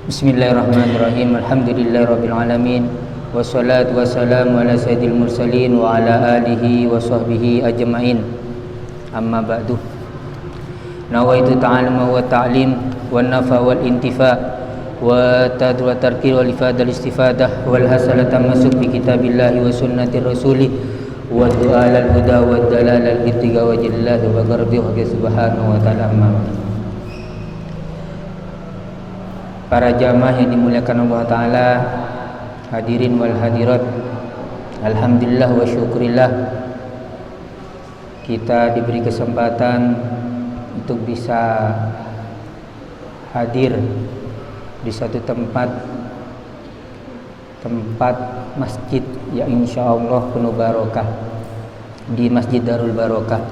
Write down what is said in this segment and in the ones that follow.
Bismillahirrahmanirrahim. Alhamdulillahirabbil alamin. Wassalatu wassalamu ala sayyidil mursalin wa ala alihi wa sahbihi ajmain. Amma ba'du. Nawaitu ta'alluma wa ta'lim wan nafa wal intifa wa tarkir wal ifadah istifadah wal hasanata masuk bi kitabillahi wa sunnati rasulih wa du'a al huda wa dalal al ittiqa wa jillah wa garbi wa subhanahu wa ta'ala amma. Para jamaah yang dimuliakan Allah Ta'ala, hadirin wal hadirat, alhamdulillah wa syukurillah, kita diberi kesempatan untuk bisa hadir di satu tempat masjid yang insyaallah penuh barokah, di Masjid Darul Barokah.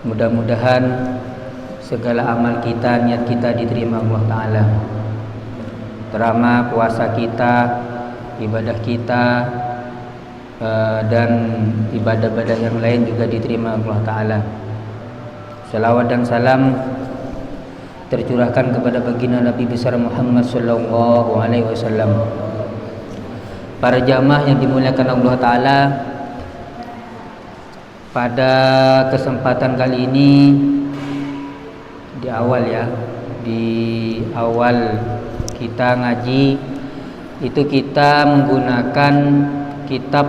Mudah-mudahan segala amal kita, niat kita diterima Allah Ta'ala, terutama puasa kita, ibadah kita, dan ibadah-ibadah yang lain juga diterima Allah Ta'ala. Salawat dan salam tercurahkan kepada baginda Nabi besar Muhammad sallallahu alaihi wasallam. Para jamaah yang dimuliakan Allah Ta'ala, pada kesempatan kali ini di awal kita ngaji itu kita menggunakan kitab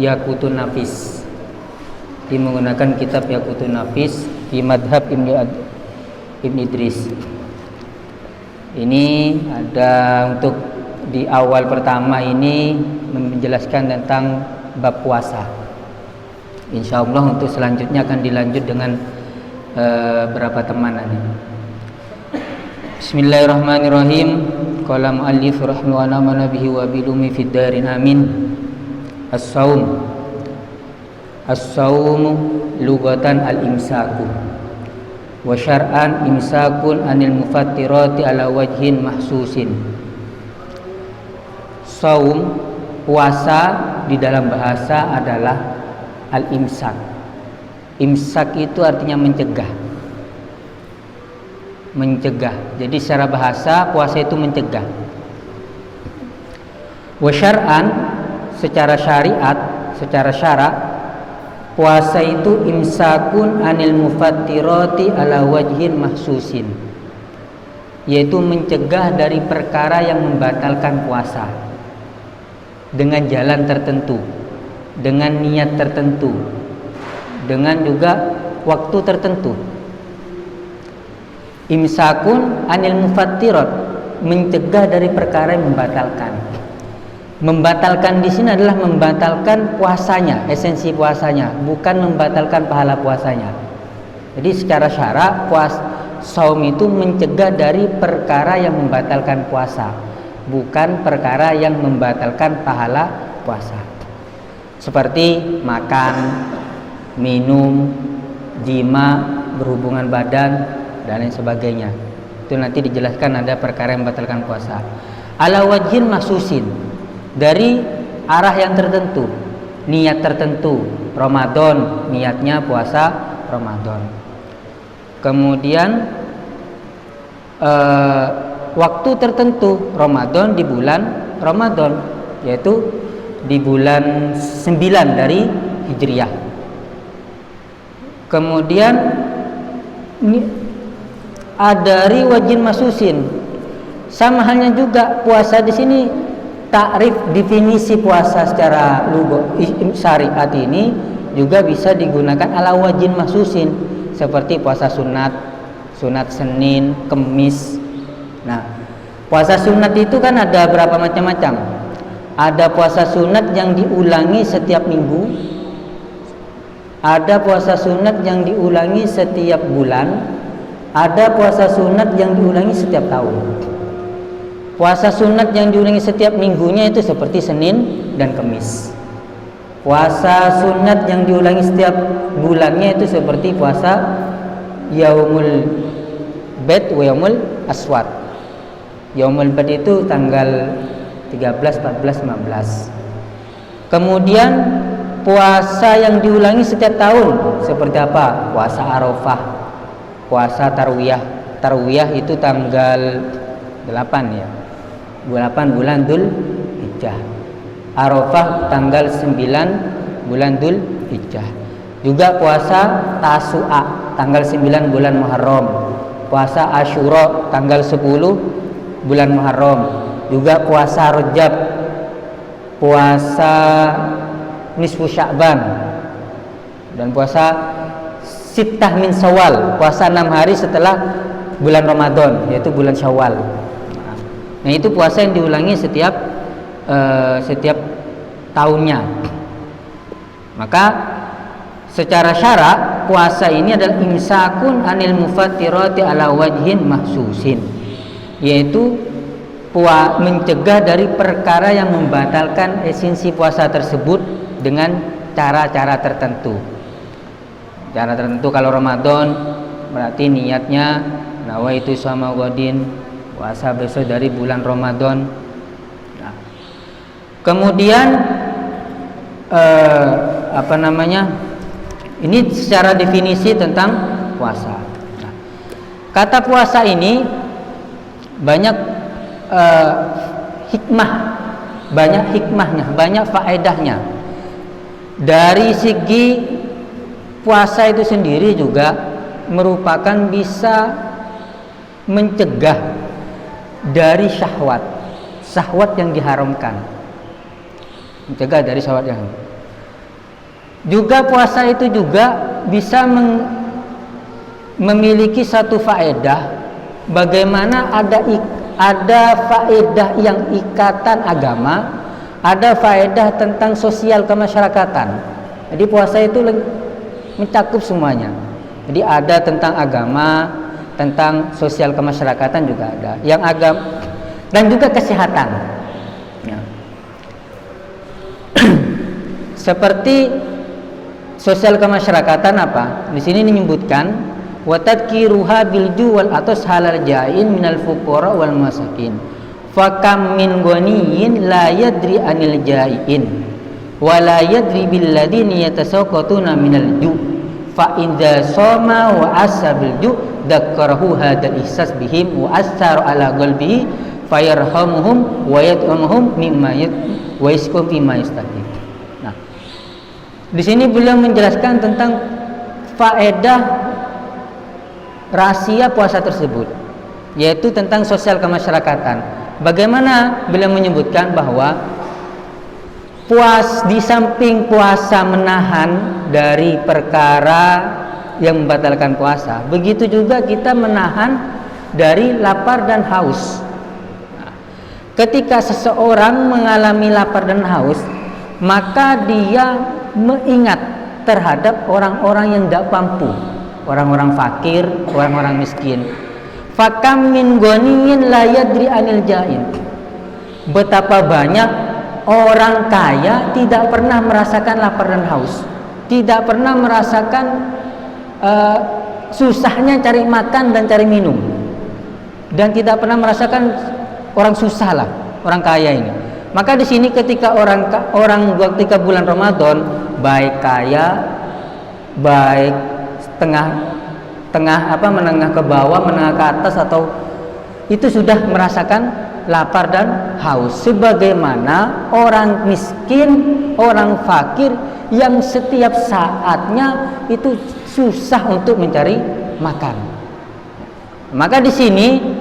Yaqutun Nafis. Menggunakan kitab Yaqutun Nafis di madhab Ibn Idris. Ini ada untuk di awal pertama ini menjelaskan tentang bab puasa. Insyaallah untuk selanjutnya akan dilanjut dengan berapa teman ini. Bismillahirrahmanirrahim. Qala muallif rahimahullah wa nabihi wa bilumi fid darin amin. As-saum lugatan al-imsaku wa syar'an imsakun anil mufattirati ala wajhin mahsusin. Saum, puasa di dalam bahasa adalah al-imsak. Imsak itu artinya mencegah. Jadi secara bahasa puasa itu mencegah. Wa syar'an, secara syariat, secara syarak, puasa itu imsakun anil mufattirati ala wajhin mahsusin, yaitu mencegah dari perkara yang membatalkan puasa dengan jalan tertentu, dengan niat tertentu, dengan juga waktu tertentu. Imsakun anil mufattirat, mencegah dari perkara yang membatalkan. Membatalkan di sini adalah membatalkan puasanya, esensi puasanya, bukan membatalkan pahala puasanya. Jadi secara syarak saum itu mencegah dari perkara yang membatalkan puasa, bukan perkara yang membatalkan pahala puasa. Seperti makan, minum, jima, berhubungan badan, dan lain sebagainya. Itu nanti dijelaskan ada perkara yang membatalkan puasa. Ala wajhin mahsusin, dari arah yang tertentu, niat tertentu. Ramadan, niatnya puasa Ramadan. Kemudian waktu tertentu, Ramadan di bulan Ramadan, yaitu di bulan 9 dari Hijriah. Kemudian dari wajin masusin, sama halnya juga puasa di sini, takrif definisi puasa secara syariat ini juga bisa digunakan ala wajin masusin, seperti puasa sunat Senin, Kemis. Nah, puasa sunat itu kan ada berapa macam-macam. Ada puasa sunat yang diulangi setiap minggu, ada puasa sunat yang diulangi setiap bulan, ada puasa sunat yang diulangi setiap tahun. Puasa sunat yang diulangi setiap minggunya itu seperti Senin dan Kemis. Puasa sunat yang diulangi setiap bulannya itu seperti puasa Yaumul Bid wa Yaumul Aswad. Yaumul Bid itu tanggal 13, 14, 15. Kemudian puasa yang diulangi setiap tahun seperti apa? Puasa Arafah, puasa Tarwiyah. Tarwiyah itu tanggal 8 ya. 8 bulan Dzulhijjah. Arafah tanggal 9 bulan Dzulhijjah. Juga puasa Tasu'a tanggal 9 bulan Muharram. Puasa Asyura tanggal 10 bulan Muharram. Juga puasa Rajab, puasa nisfu Sya'ban, dan puasa Sittah min Syawal, puasa 6 hari setelah bulan Ramadan, yaitu bulan Syawal. Nah, itu puasa yang diulangi setiap tahunnya. Maka secara syarak puasa ini adalah imsakun anil mufattirati ala wajhin mahsusin, yaitu mencegah dari perkara yang membatalkan esensi puasa tersebut dengan cara-cara tertentu. Cara tertentu kalau Ramadan berarti niatnya nawaitu shoma ghadin, puasa besok dari bulan Ramadan. Nah, kemudian ini secara definisi tentang puasa. Nah, kata puasa ini banyak banyak hikmahnya, banyak faedahnya. Dari segi puasa itu sendiri juga merupakan bisa mencegah dari syahwat yang diharamkan. Mencegah dari syahwat yang juga puasa itu juga bisa memiliki satu faedah, bagaimana ada faedah yang ikatan agama, ada faedah tentang sosial kemasyarakatan. Jadi puasa itu mencakup semuanya. Jadi ada tentang agama, tentang sosial kemasyarakatan juga ada. Yang agama dan juga kesehatan. Ya. Seperti sosial kemasyarakatan apa? Di sini menyebutkan wa tadkiruha bil juwal atas halal jain minal fuqara wal masakin fakam min ghaniyin la yadri anil jain wa la yadri bil ladina yatasaqatuna minal ju fa idza shoma wa asabil ju dzakarahu hadal ihsas bihim wa asar ala qalbihi fayarhamuhum wa yat'amuhum mimma wa yaskum bima yastaqim. Nah, di sini beliau menjelaskan tentang faedah rahasia puasa tersebut, yaitu tentang sosial kemasyarakatan. Bagaimana beliau menyebutkan bahwa di samping puasa menahan dari perkara yang membatalkan puasa, begitu juga kita menahan dari lapar dan haus. Ketika seseorang mengalami lapar dan haus, maka dia mengingat terhadap orang-orang yang tidak mampu, orang-orang fakir, orang-orang miskin. Fakam min ghaniyin la yadri anil jain. Betapa banyak orang kaya tidak pernah merasakan lapar dan haus, tidak pernah merasakan susahnya cari makan dan cari minum, dan tidak pernah merasakan orang susah lah, orang kaya ini. Maka di sini ketika ketika bulan Ramadan, baik kaya, baik menengah ke bawah, menengah ke atas, atau itu sudah merasakan lapar dan haus, sebagaimana orang miskin, orang fakir yang setiap saatnya itu susah untuk mencari makan. Maka di sini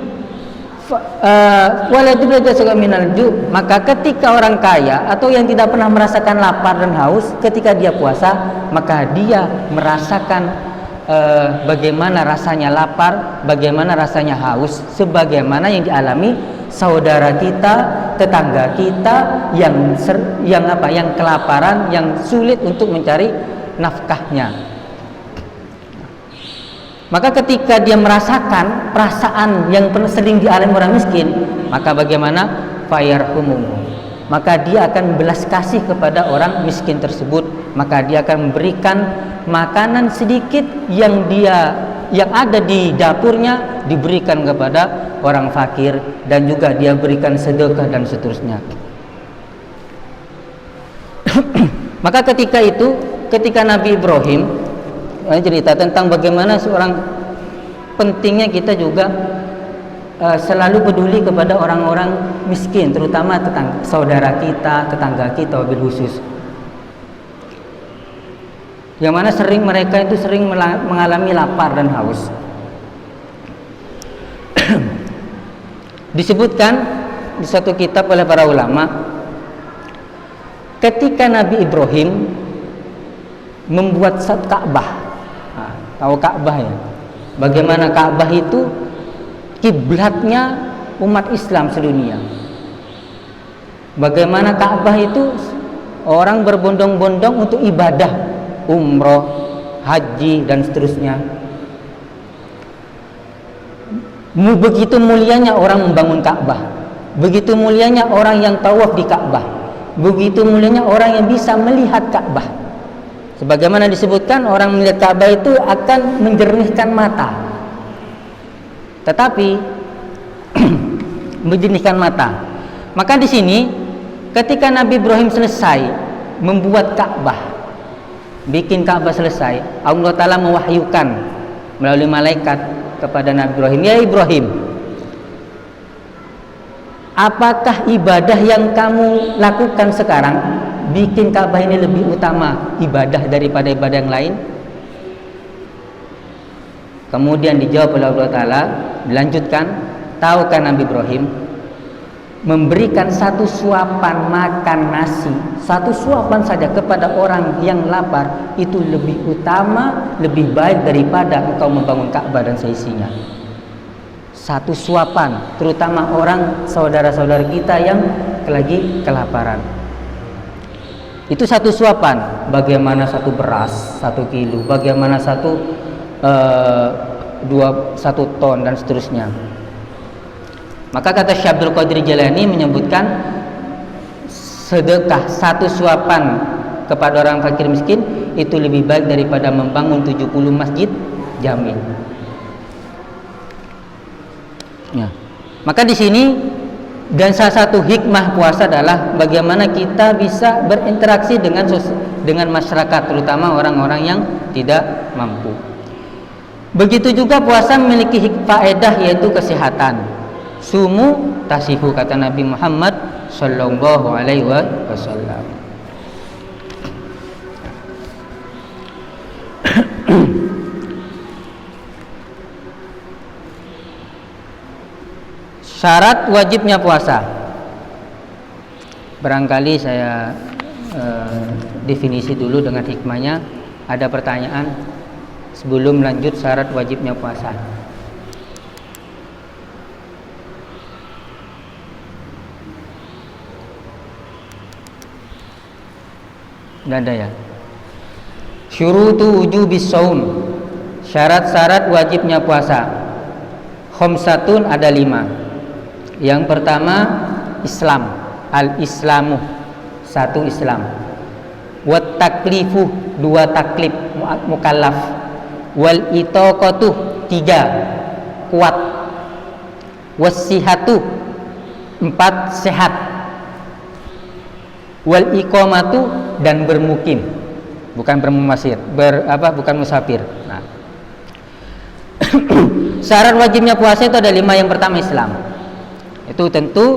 maka ketika orang kaya atau yang tidak pernah merasakan lapar dan haus, ketika dia puasa, maka dia merasakan bagaimana rasanya lapar, bagaimana rasanya haus, sebagaimana yang dialami saudara kita, tetangga kita yang kelaparan, yang sulit untuk mencari nafkahnya. Maka ketika dia merasakan perasaan yang sering dialami orang miskin, maka bagaimana? Fayarhumuhum. Maka dia akan belas kasih kepada orang miskin tersebut, maka dia akan memberikan makanan sedikit yang ada di dapurnya, diberikan kepada orang fakir, dan juga dia berikan sedekah dan seterusnya. Maka ketika Nabi Ibrahim cerita tentang bagaimana pentingnya kita juga selalu peduli kepada orang-orang miskin, terutama saudara kita, tetangga kita wabil khusus, yang mana mereka itu sering mengalami lapar dan haus. Disebutkan di satu kitab oleh para ulama, ketika Nabi Ibrahim membuat Ka'bah, tahu Ka'bah ya? Bagaimana Ka'bah itu kiblatnya umat Islam sedunia. Bagaimana Ka'bah itu orang berbondong-bondong untuk ibadah, umroh, haji dan seterusnya. Begitu mulianya orang membangun Ka'bah, begitu mulianya orang yang tawaf di Ka'bah, begitu mulianya orang yang bisa melihat Ka'bah. Sebagaimana disebutkan, orang melihat Ka'bah itu akan menjernihkan mata. Tetapi menjernihkan mata. Maka di sini ketika Nabi Ibrahim selesai membuat Ka'bah, bikin Ka'bah selesai, Allah Ta'ala mewahyukan melalui malaikat kepada Nabi Ibrahim, ya Ibrahim, apakah ibadah yang kamu lakukan sekarang bikin Ka'bah ini lebih utama ibadah daripada ibadah yang lain? Kemudian dijawab oleh Allah Ta'ala, dilanjutkan, tahukah Nabi Ibrahim, memberikan satu suapan makan nasi, satu suapan saja kepada orang yang lapar, itu lebih utama, lebih baik daripada engkau membangun Ka'bah dan seisinya. Satu suapan, terutama orang saudara-saudara kita yang lagi kelaparan, itu satu suapan. Bagaimana satu beras 1 kilo, bagaimana satu ton dan seterusnya. Maka kata Syekh Abdul Qadir Jailani menyebutkan, sedekah satu suapan kepada orang fakir miskin itu lebih baik daripada membangun 70 masjid jami. Ya. Maka di sini, dan salah satu hikmah puasa adalah bagaimana kita bisa berinteraksi dengan masyarakat, terutama orang-orang yang tidak mampu. Begitu juga puasa memiliki faedah, yaitu kesehatan. Sumu tasihu, kata Nabi Muhammad sallallahu alaihi wasallam. Syarat wajibnya puasa. Barangkali saya definisi dulu dengan hikmahnya. Ada pertanyaan sebelum lanjut syarat wajibnya puasa? Tidak ada ya? Syurutu wujubis shaum, syarat-syarat wajibnya puasa. Khamsatun, ada 5. Yang pertama, Islam, al-islamu, 1 Islam. Wat taklifu, 2 taklif, mukallaf. Wal itaqatu, 3 kuat. Wassihatu, 4 sehat. Wal iqamatu, dan bermukim, bukan bermumasir, bukan musafir. Nah, syarat wajibnya puasa itu ada 5. Yang pertama Islam. Itu tentu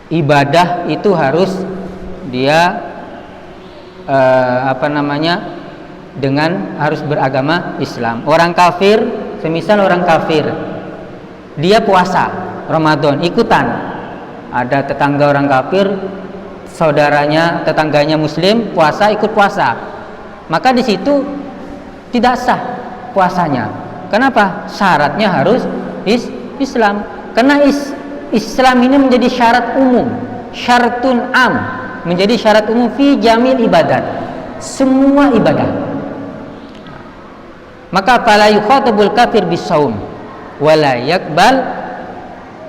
ibadah itu harus dia dengan harus beragama Islam. Orang kafir, semisal orang kafir, dia puasa Ramadan ikutan, ada tetangga orang kafir, tetangganya muslim puasa, ikut puasa, maka di situ tidak sah puasanya. Kenapa? Syaratnya harus Islam. Karena Islam ini menjadi syarat umum, syaratun am, menjadi syarat umum fi jamil ibadat, semua ibadah. Maka fala yukhatabul kafir bisaum wala yakbal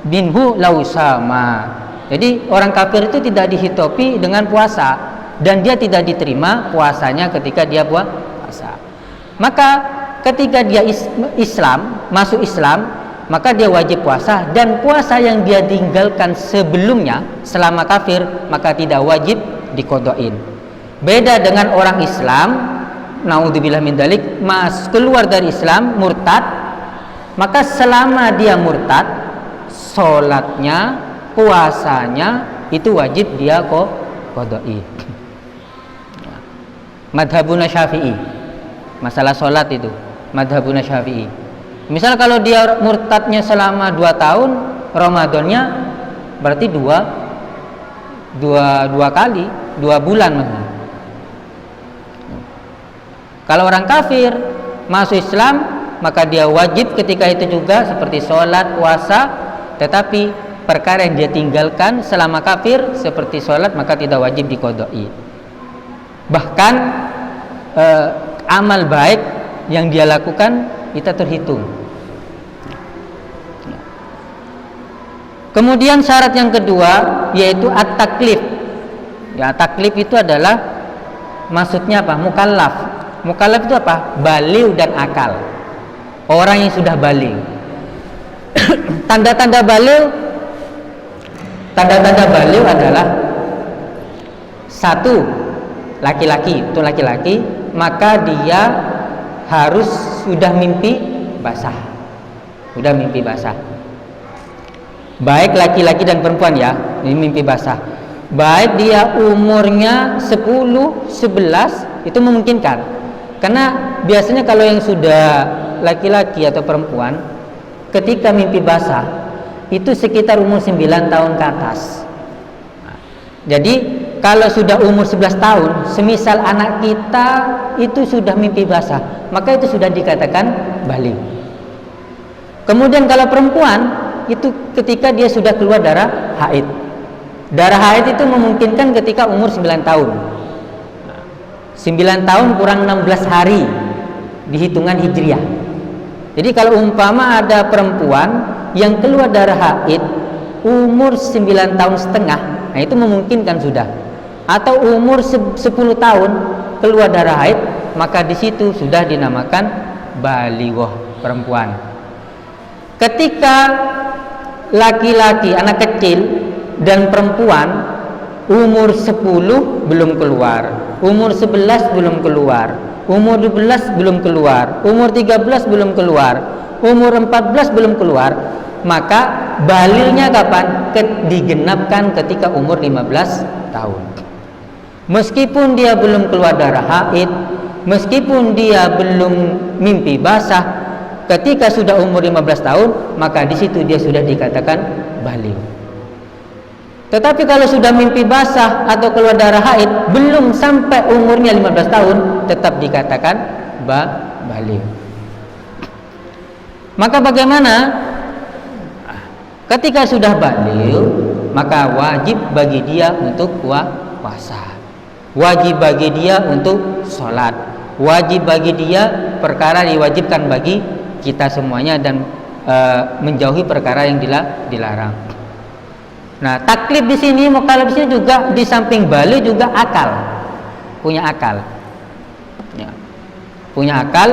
binhu law sama. Jadi orang kafir itu tidak dihitopi dengan puasa, dan dia tidak diterima puasanya ketika dia puasa. Maka ketika dia masuk Islam, maka dia wajib puasa, dan puasa yang dia tinggalkan sebelumnya selama kafir maka tidak wajib diqodhoin. Beda dengan orang Islam, naudzubillah min dzalik, keluar dari Islam, murtad, maka selama dia murtad, sholatnya, puasanya itu wajib dia qodoi. Madhabuna Syafi'i, masalah sholat itu madhabuna Syafi'i. Misal kalau dia murtadnya selama 2 tahun, Ramadannya berarti dua kali, 2 bulan maksudnya. Kalau orang kafir masuk Islam, maka dia wajib ketika itu juga seperti sholat, puasa, tetapi perkara yang dia tinggalkan selama kafir seperti sholat maka tidak wajib diqodoi. Bahkan amal baik yang dia lakukan itu terhitung. Kemudian syarat yang kedua yaitu at-taklif. Ya, taklif itu adalah maksudnya apa? Mukallaf. Mukallaf itu apa? Baligh dan akal. Orang yang sudah baligh. Tanda-tanda baligh adalah satu, laki-laki, itu laki-laki, maka dia harus sudah mimpi basah. Sudah mimpi basah. Baik laki-laki dan perempuan ya, ini mimpi basah. Baik dia umurnya 10, 11 itu memungkinkan. Karena biasanya kalau yang sudah laki-laki atau perempuan ketika mimpi basah itu sekitar umur 9 tahun ke atas. Jadi kalau sudah umur 11 tahun, semisal anak kita itu sudah mimpi basah, maka itu sudah dikatakan baligh. Kemudian kalau perempuan itu ketika dia sudah keluar darah haid. Darah haid itu memungkinkan ketika umur 9 tahun. 9 tahun kurang 16 hari di hitungan hijriah. Jadi kalau umpama ada perempuan yang keluar darah haid umur 9 tahun setengah, nah itu memungkinkan sudah. Atau umur 10 tahun keluar darah haid, maka di situ sudah dinamakan balighah, perempuan. Ketika laki-laki, anak kecil dan perempuan umur 10 belum keluar, umur 11 belum keluar, umur 12 belum keluar, umur 13 belum keluar, umur 14 belum keluar, maka balighnya kapan? Digenapkan ketika umur 15 tahun. Meskipun dia belum keluar darah haid, meskipun dia belum mimpi basah, ketika sudah umur 15 tahun, maka di situ dia sudah dikatakan baligh. Tetapi kalau sudah mimpi basah atau keluar darah haid belum sampai umurnya 15 tahun, tetap dikatakan baligh. Maka bagaimana? Ketika sudah baligh, maka wajib bagi dia untuk puasa. Wajib bagi dia untuk sholat. Wajib bagi dia perkara diwajibkan bagi kita semuanya dan menjauhi perkara yang dilarang. Nah, taklif di sini, mukallaf di sini juga di samping baligh juga akal, punya akal, ya, punya akal.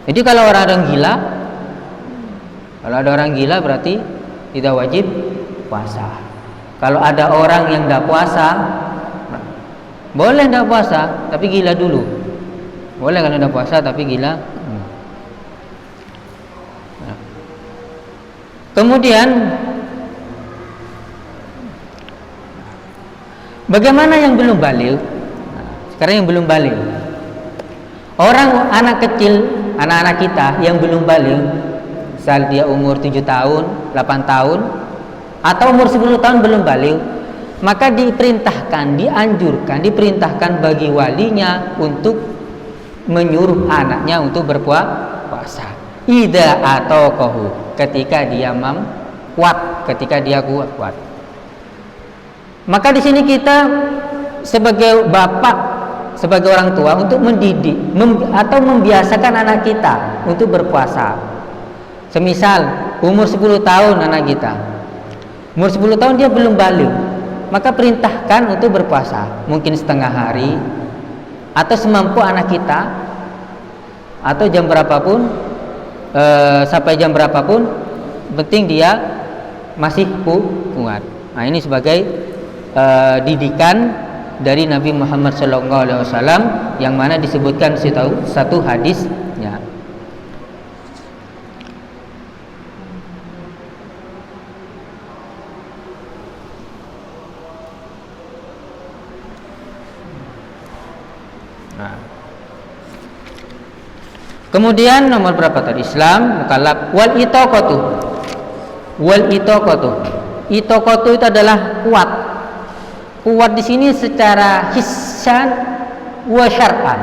Jadi kalau orang gila, kalau ada orang gila berarti tidak wajib puasa. Kalau ada orang yang tidak puasa, boleh tidak puasa, tapi gila dulu. Boleh kalau tidak puasa tapi gila. Kemudian bagaimana yang belum baligh? Sekarang yang belum baligh, orang anak kecil, anak-anak kita yang belum baligh, misal dia umur 7 tahun, 8 tahun, atau umur 10 tahun belum baligh, maka diperintahkan, dianjurkan, diperintahkan bagi walinya untuk menyuruh anaknya untuk berpuasa. Idza ataqahu, ketika dia kuat, ketika dia kuat. Maka di sini kita sebagai bapak, sebagai orang tua untuk mendidik atau membiasakan anak kita untuk berpuasa. Semisal umur 10 tahun anak kita, umur 10 tahun dia belum baligh, maka perintahkan untuk berpuasa, mungkin setengah hari atau semampu anak kita, atau jam berapapun, sampai jam berapapun, penting dia masih kuat. Nah, ini sebagai didikan dari Nabi Muhammad SAW yang mana disebutkan satu hadisnya. Nah. Kemudian nomor berapa tadi? Islam, mukallaf, wal itaqatu. Wal itaqatu. Itaqatu itu adalah kuat. Kuat di sini secara hissan wa syar'an.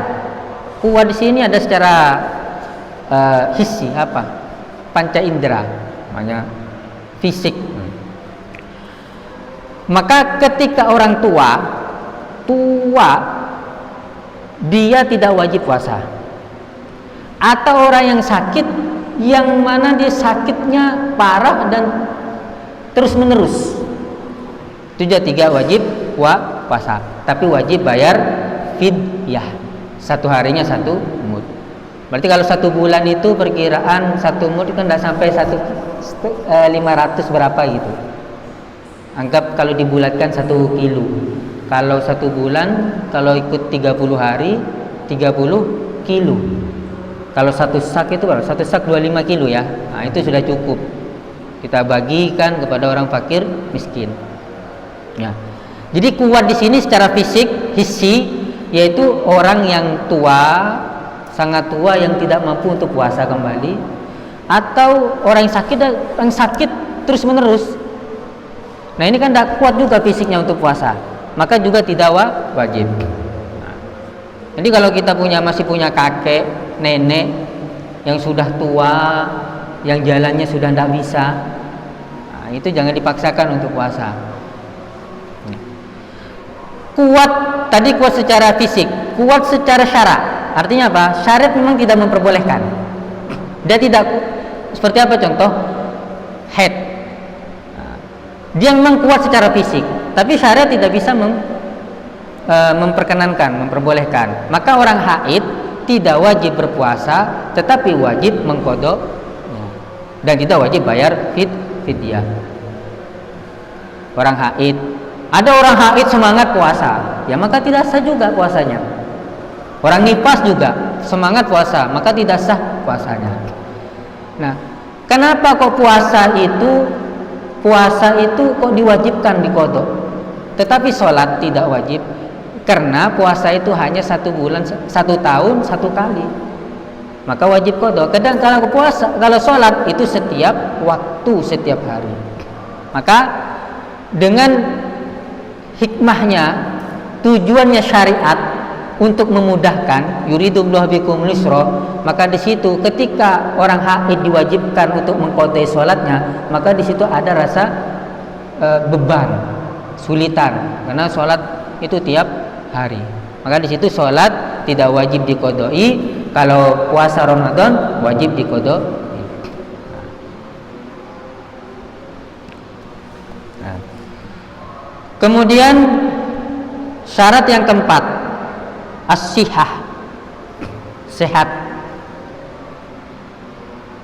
Kuat di sini ada secara hissi, apa? Panca indera, namanya fisik. Maka ketika orang tua dia tidak wajib puasa. Atau orang yang sakit, yang mana dia sakitnya parah dan terus menerus, itu juga tiga wajib puasa, tapi wajib bayar fidyah, satu harinya 1 mud. Berarti kalau 1 bulan itu perkiraan 1 mud kan tidak sampai 500 berapa gitu. Anggap kalau dibulatkan 1 kilo. Kalau 1 bulan, kalau ikut 30 hari 30 kilo. Kalau 1 sak itu berapa? 1 sak 25 kilo ya. Nah, itu sudah cukup. Kita bagikan kepada orang fakir miskin. Ya. Jadi kuat di sini secara fisik, hissi, yaitu orang yang tua, sangat tua yang tidak mampu untuk puasa kembali, atau orang yang sakit terus menerus. Nah, ini kan tidak kuat juga fisiknya untuk puasa, maka juga tidak wajib. Nah, jadi kalau kita masih punya kakek, nenek yang sudah tua, yang jalannya sudah tidak bisa, nah, itu jangan dipaksakan untuk puasa. Kuat tadi kuat secara fisik, kuat secara syarat. Artinya apa? Syariat memang tidak memperbolehkan. Dia tidak, seperti apa contoh? Haid. Dia memang kuat secara fisik, tapi syariat tidak bisa memperbolehkan. Maka orang haid tidak wajib berpuasa, tetapi wajib mengqadha dan tidak wajib bayar fidyah. Orang haid, ada orang haid semangat puasa, ya maka tidak sah juga puasanya. Orang nifas juga semangat puasa, maka tidak sah puasanya. Nah, kenapa kok puasa itu kok diwajibkan diqadha, tetapi sholat tidak wajib? Karena puasa itu hanya 1 bulan, 1 tahun 1 kali, maka wajib qadha. Kadang kalau sholat itu setiap waktu, setiap hari. Maka dengan hikmahnya, tujuannya syariat untuk memudahkan, yuridullahu bikumul yusra, maka di situ ketika orang haid diwajibkan untuk mengqadha sholatnya, maka di situ ada rasa beban, sulitan, karena sholat itu tiap hari. Maka di situ sholat tidak wajib diqadai, kalau puasa Ramadan wajib diqadai. Nah. Kemudian syarat yang keempat, as-sihah, sehat.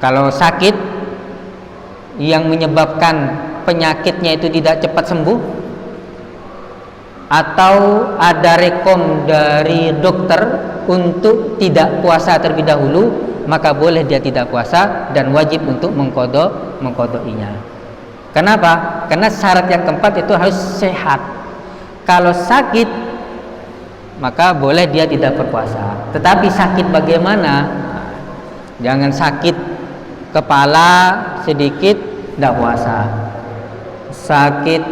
Kalau sakit yang menyebabkan penyakitnya itu tidak cepat sembuh, atau ada rekom dari dokter untuk tidak puasa terlebih dahulu, maka boleh dia tidak puasa dan wajib untuk mengqadainya. Kenapa? Karena syarat yang keempat itu harus sehat. Kalau sakit, maka boleh dia tidak berpuasa. Tetapi sakit bagaimana? Jangan sakit kepala sedikit tidak puasa. Sakit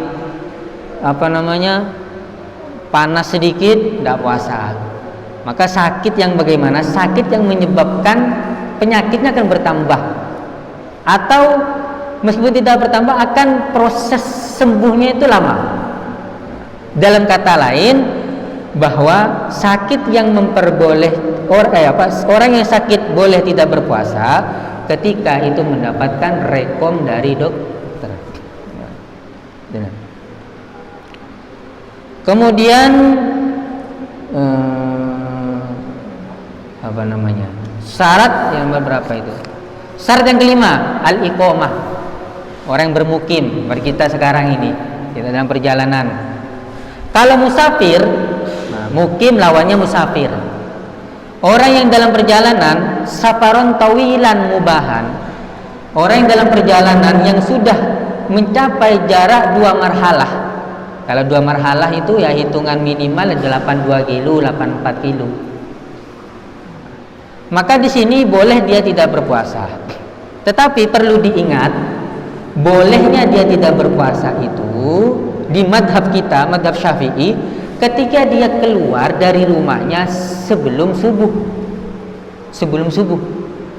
panas sedikit tidak puasa. Maka sakit yang bagaimana? Sakit yang menyebabkan penyakitnya akan bertambah, atau meskipun tidak bertambah akan proses sembuhnya itu lama. Dalam kata lain, bahwa sakit yang orang yang sakit boleh tidak berpuasa ketika itu mendapatkan rekom dari dokter. Kemudian syarat yang berapa itu? Syarat yang kelima, al-iqamah. Orang yang bermukim, seperti kita sekarang ini, kita dalam perjalanan. Kalau musafir, mukim lawannya musafir. Orang yang dalam perjalanan, safaron tawilan mubahan. Orang yang dalam perjalanan yang sudah mencapai jarak 2 marhalah. Kalau 2 marhalah itu ya hitungan minimal 82 kilo, 84 kilo. maka di sini boleh dia tidak berpuasa. Tetapi perlu diingat, bolehnya dia tidak berpuasa itu di madhab kita, madhab Syafi'i, ketika dia keluar dari rumahnya sebelum subuh. Sebelum subuh.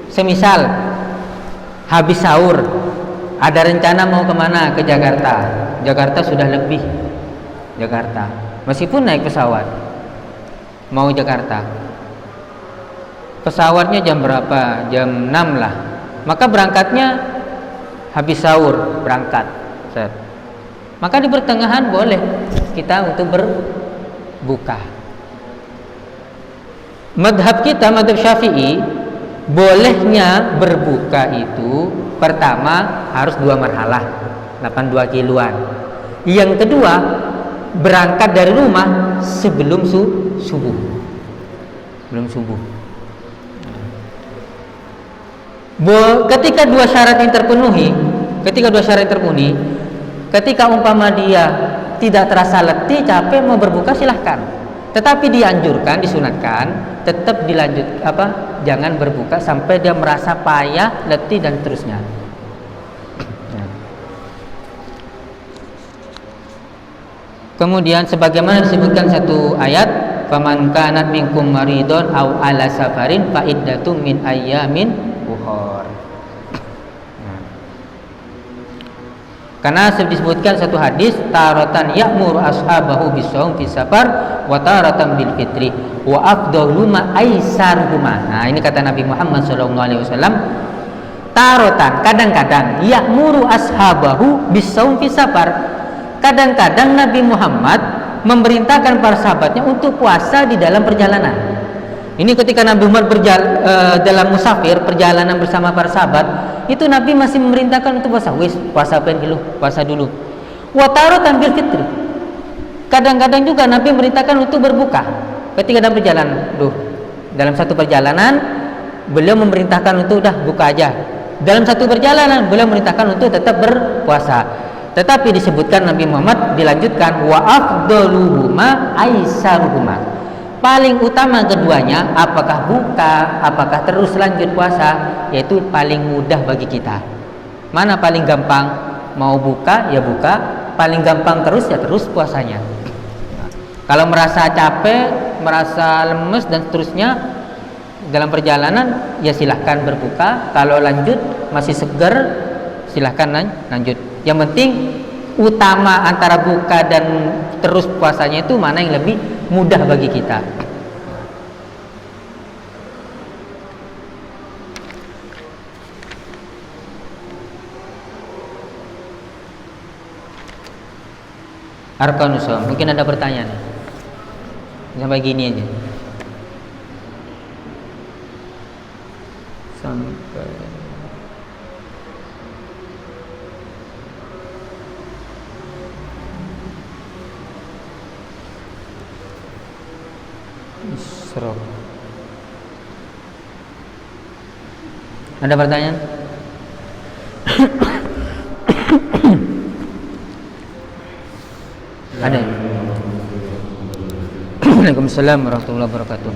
Semisal habis sahur, ada rencana mau kemana? Ke Jakarta. Jakarta sudah lebih. Jakarta. Meskipun naik pesawat, mau Jakarta. Pesawatnya jam berapa? Jam 6 lah. Maka berangkatnya habis sahur, berangkat. Set. Maka di pertengahan boleh kita untuk berbuka. Madhab kita, madhab Syafi'i, bolehnya berbuka itu pertama harus 2 marhalah, 82 kiloan. Yang kedua, berangkat dari rumah sebelum subuh. Sebelum subuh. Ketika 2 syarat yang terpenuhi, ketika umpama dia tidak terasa letih, capek, mau berbuka silahkan. Tetapi dianjurkan, disunatkan tetap dilanjut jangan berbuka sampai dia merasa payah, letih dan seterusnya. Kemudian sebagaimana disebutkan satu ayat, faman kanat minkum maridon aw ala safarin fa iddatum min ayyamin ukhar. Karena disebutkan satu hadis, taratan ya'muru ashabahu bisawm fi safar wa taratan bil fitri wa afdalu ma aisaruhuma. Nah, ini kata Nabi Muhammad SAW, tarotan, kadang-kadang ya'muru ashabahu bisawm fi safar. Kadang-kadang Nabi Muhammad memerintahkan para sahabatnya untuk puasa di dalam perjalanan. Ini ketika Nabi Muhammad dalam musafir, perjalanan bersama para sahabat, itu Nabi masih memerintahkan untuk puasa. Puasa dulu. Wa taratan bil fitri. Kadang-kadang juga Nabi memerintahkan untuk berbuka. Ketika dalam perjalanan, dalam satu perjalanan beliau memerintahkan untuk buka aja. Dalam satu perjalanan beliau memerintahkan untuk tetap berpuasa. Tetapi disebutkan Nabi Muhammad dilanjutkan wa afdaluhuma aisaruhuma. Paling utama keduanya, apakah buka, apakah terus lanjut puasa, yaitu paling mudah bagi kita. Mana paling gampang? Mau buka ya buka, paling gampang terus ya terus puasanya. Nah, kalau merasa capek, merasa lemes dan seterusnya dalam perjalanan, ya silahkan berbuka. Kalau lanjut masih segar, silahkan lanjut. Yang penting utama antara buka dan terus puasanya itu mana yang lebih mudah bagi kita. Arkanus shaum. Mungkin ada pertanyaan sampai gini aja. Sampai Isra. Ada pertanyaan? Ada. Waalaikumsalam warahmatullahi wabarakatuh.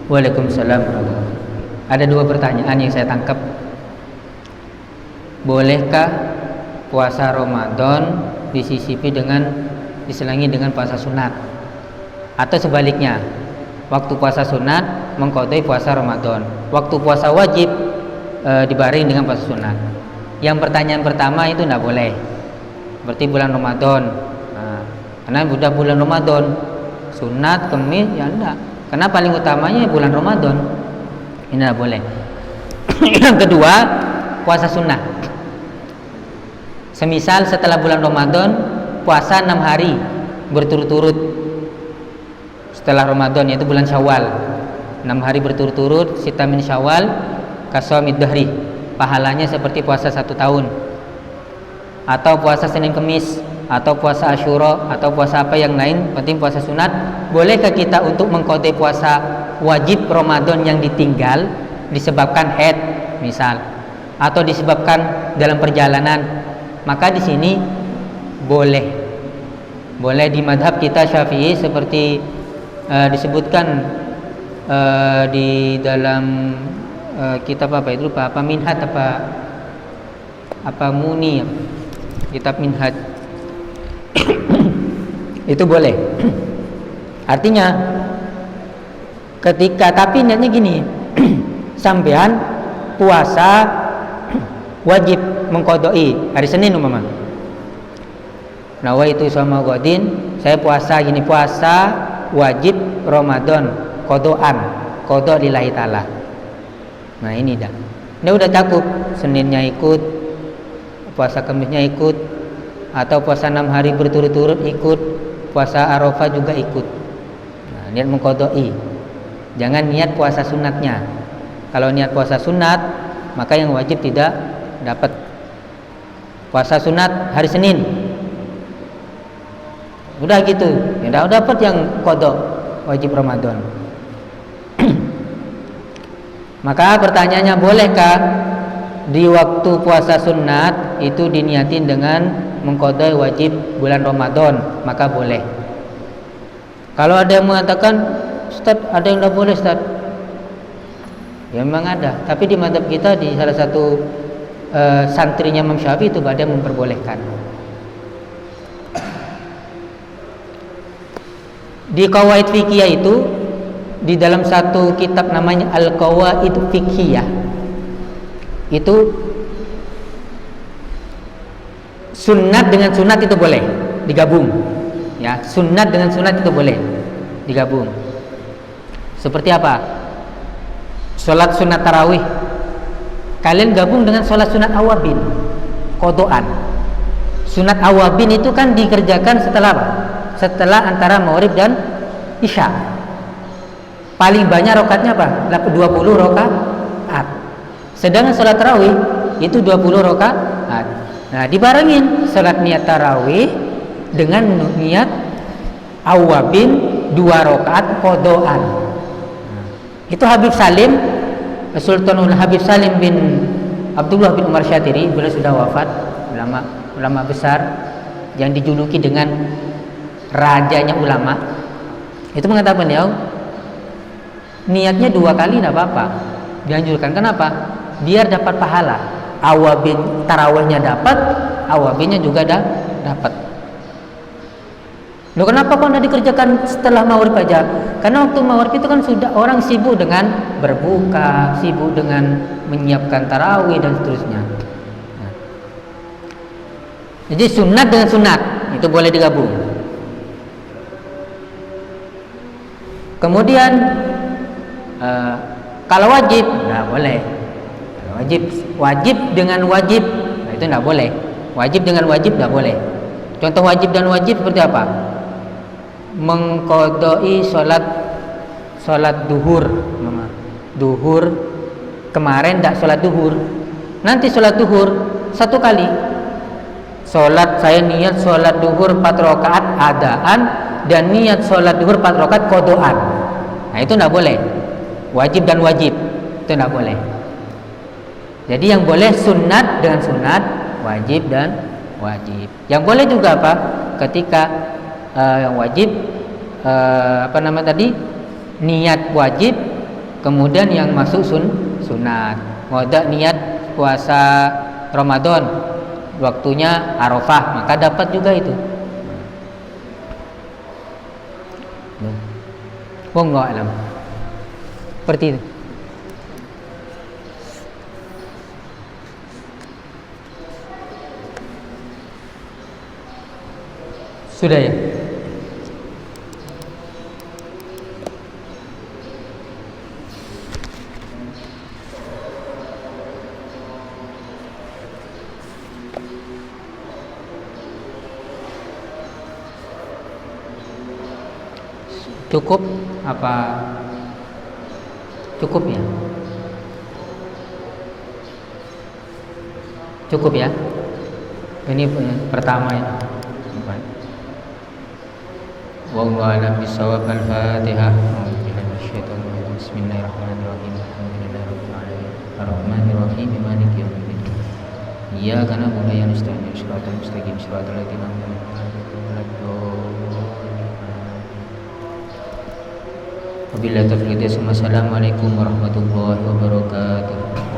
Waalaikumsalam. Ada 2 pertanyaan yang saya tangkap. Bolehkah puasa Ramadan diselingi dengan puasa sunat? Atau sebaliknya, Waktu puasa sunat mengqadai puasa Ramadan. Waktu puasa wajib dibaring dengan puasa sunat. Yang pertanyaan pertama itu tidak boleh. Berarti bulan Ramadan. Nah, karena sudah bulan Ramadan, sunat, kemis ya enggak. Karena paling utamanya bulan Ramadan. Ini tidak boleh. Yang kedua, puasa sunnah. Semisal setelah bulan Ramadan puasa 6 hari berturut-turut setelah Ramadan, yaitu bulan Syawal. 6 hari berturut-turut, sita min Syawal kasomid dahri, pahalanya seperti puasa 1 tahun. Atau puasa Senin Kemis, atau puasa Asyura, atau puasa apa yang lain, penting puasa sunat. Bolehkah kita untuk mengqadai puasa wajib Ramadan yang ditinggal disebabkan haid misal, atau disebabkan dalam perjalanan? Maka di sini boleh di madhab kita Syafi'i, seperti disebutkan di dalam kitab apa itu, lupa apa, Minhaj apa Muni, kitab Minhaj. Itu boleh. Artinya ketika, tapi niatnya gini, sampean puasa wajib mengqadai hari Senin umpama. Nawaitu shoma ghadin, saya puasa gini, puasa wajib Ramadan qadaan, qada lillahi taala. Nah, ini dah. Ini udah cakup, Seninnya ikut, puasa Kamisnya ikut, atau puasa 6 hari berturut-turut ikut, puasa Arafah juga ikut. Nah, niat mengqadai. Jangan niat puasa sunatnya. Kalau niat puasa sunat, maka yang wajib tidak dapat. Puasa sunat hari Senin, udah gitu, tidak dapat yang qada wajib Ramadan. Maka pertanyaannya, bolehkah di waktu puasa sunat itu diniatin dengan mengqadai wajib bulan Ramadan? Maka boleh. Kalau ada yang mengatakan, Ustaz, ada yang tidak boleh, Ustaz. Ya memang ada, tapi di madhab kita, di salah satu santrinya Imam Syafi'i itu ada yang memperbolehkan. Di Qawaid Fiqhiyah itu, di dalam satu kitab namanya Al-Qawaid Fiqhiyah, itu sunat dengan sunat itu boleh digabung. Ya, sunat dengan sunat itu boleh digabung. Seperti apa? Sholat sunat tarawih, kalian gabung dengan sholat sunat awabin, qadaan. Sunat awabin itu kan dikerjakan setelah apa? Setelah antara maghrib dan isya. Paling banyak rakaatnya apa? 20 rakaat. Sedangkan sholat tarawih itu 20 rakaat. Nah, dibarengin sholat niat tarawih dengan niat awabin 2 rakaat qadaan. Itu Habib Salim, Sultanul Habib Salim bin Abdullah bin Umar Syatiri, beliau sudah wafat, ulama besar yang dijuluki dengan rajanya ulama. Itu mengatakan, ya, niatnya 2 kali tidak apa-apa, dianjurkan. Kenapa? Biar dapat pahala. Awabin tarawihnya dapat, awabinnya juga dapat. Loh, kenapa kok tidak dikerjakan setelah maghrib aja? Karena waktu maghrib itu kan sudah orang sibuk dengan berbuka, sibuk dengan menyiapkan tarawih dan seterusnya. Nah, jadi sunat dengan sunat itu boleh digabung. Kemudian kalau wajib, nah boleh. Wajib dengan wajib, nah itu tidak boleh. Wajib dengan wajib tidak boleh. Contoh wajib dan wajib seperti apa? Mengqadai sholat duhur, kemarin tidak sholat duhur, nanti sholat duhur 1 kali. Saya niat sholat duhur 4 rakaat adaan dan niat sholat duhur 4 rakaat qadaan. Nah, itu tidak boleh. Wajib dan wajib itu tidak boleh. Jadi yang boleh sunat dengan sunat, wajib dan wajib. Yang boleh juga apa? Ketika yang wajib niat wajib, kemudian yang masuk sunat. Ngoda niat puasa Ramadan, waktunya Arafah, maka dapat juga itu. Wallahu alam. Seperti itu. Sudah ya? Cukup apa? Cukup ya? Cukup ya? Ini pertama ya. Wallahu a'lam bishawab. Al-Fatihah. Bismillahirrahmanirrahim. Alhamdulillahirabbil alamin. Arrahmanir rahim. Maliki yaumiddin. Iyyaka na'budu wa iyyaka nasta'in. Shiratal mustaqim. Shiratal ladzina an'amta 'alaihim. Wabillahi taufiq. Assalamualaikum warahmatullahi wabarakatuh.